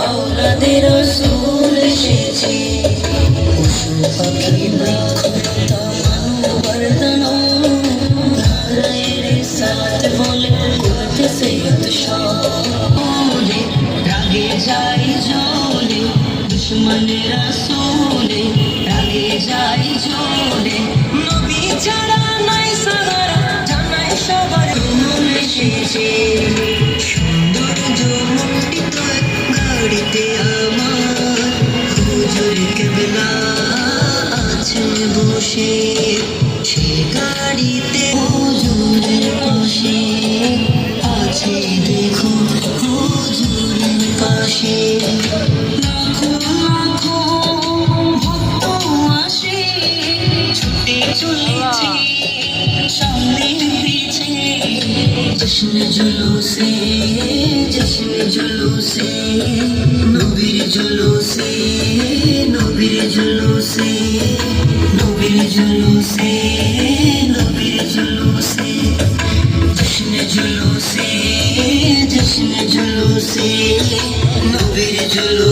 আওলাদে রাসূল এসেছে। পশু পাখি বৃক্ষলতা মানববর্ধন নারায়ে রিসালাত বলে করতেছে উৎসব। রাগে যাই জ্বলে দুশ্মনে রাসূলে, রাগে যাই জ্বলে নবী ছাড়া নাই সাহারা, জানাই সবার নূর এসেছে। সৌন্দর্য মণ্ডিত এক গাড়িতে আমার হুজুর কেবলা আছেন বসে, সে গাড়িতে হুজুরের পাশে আছে দেখুন হুজুরের পাশে লাখো লাখো ভক্ত আসে, ছুটে চলেছে সামনের পিছে। জশ্ন জুলুসে জশ্ন জুলুসে নবীর জুলুসে, নবীর জুলুসে, নবীর জুলুসে, নবীর জুলুসে। জশ্ন জুলুসে জশ্ন জুলুসে নবীর জুলুসে।